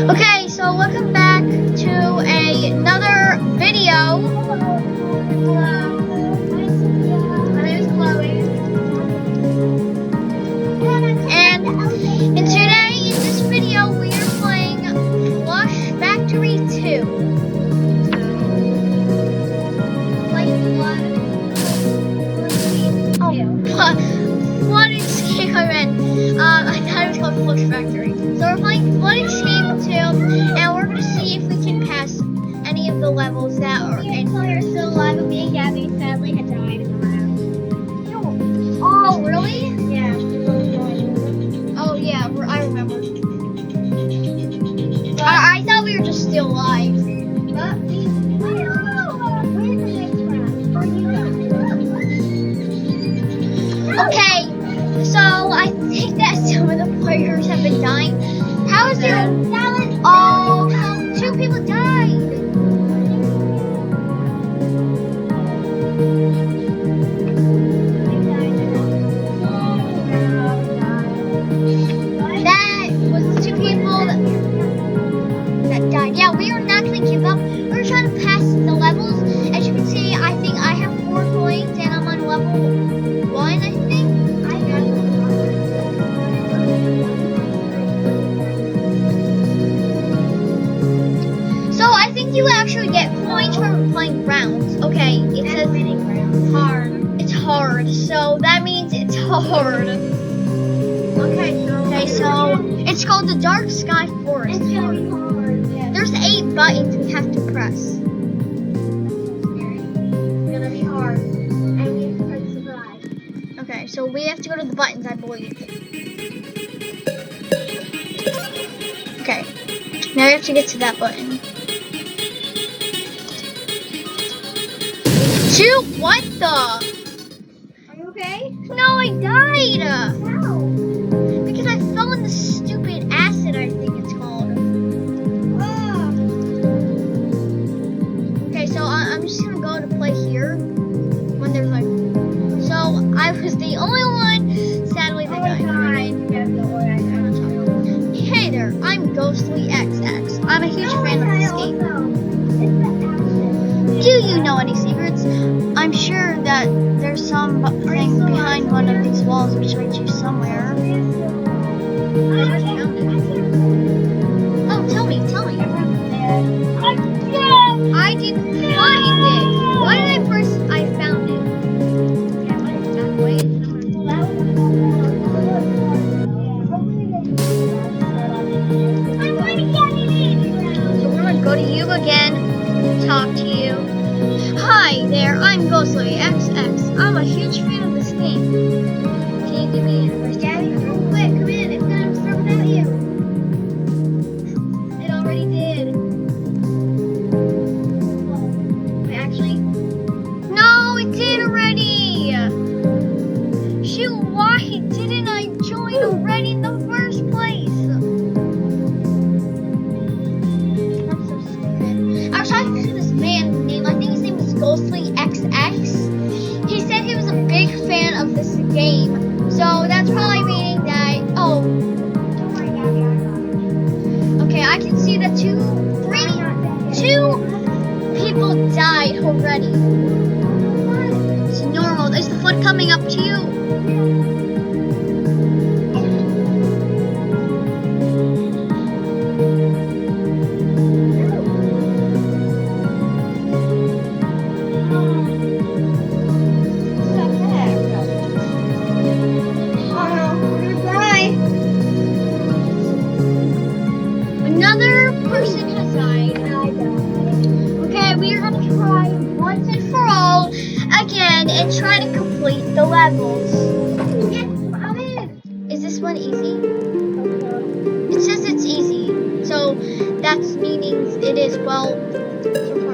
Okay, so welcome back to another video. Hello. My name is Chloe. And today in this video we are playing Flush Factory 2. Flood Escape I meant. I thought it was called Flush Factory. So we're playing Flood Escape 2, and we're gonna see if we can pass any of the levels that are Me and in. Chloe are still alive, but me and Gabby sadly had died in the lab. Oh, really? Yeah. Oh yeah, I remember. I thought we were just still alive. But we're the next round. Or you guys. Okay, so I think that some of the players have been dying. How is there? Oh, 2 people died. That was 2 people that died. Yeah, we are not going to give up. We're trying to pass the levels. As you can see, I think I have 4 points and I'm on level 1, I think. So I think you actually get points for playing rounds. Okay, it says Hard. it's hard. So that means it's hard. Okay, so it's called the Dark Sky Forest. It's gonna be hard. Yeah. There's 8 buttons we have to press. It's gonna be hard. And we have to try to survive. Okay, so we have to go to the buttons, I believe. Okay, now we have to get to that button. Shoot! What the? Are you okay? No, I died! How? Because I fell in the stupid acid, I think it's called. Okay, so I'm just gonna go to play here. When there's like... So, I was the only one, sadly, that died. Hey there, I'm Ghostly XX. I'm a huge fan of this game. Do you know any secrets? I'm sure that there's something behind one of these walls which leads you somewhere. Oh, tell me. I didn't find it. Why did I found it? So we're gonna go to you again, talk to you. Hi there, I'm Ghostly XX. I'm a huge fan of this game. Can you give me a first? Gabby, come quick, come in. It's gonna start without you. It already did. Actually, No, it did already. Shoot, why didn't I join already in the first place? I'm so stupid. I was talking to this man named, I think his name is Ghostly XX. He said he was a big fan of this game. So that's probably meaning that, oh, don't worry, Gabby, I got it. okay, I can see that 2 people died already. It's normal. Is the flood coming up to you? Another person has died. Okay, we are gonna try once and for all again and try to complete the levels. Is this one easy? It says it's easy, so that's meaning it is. Well, so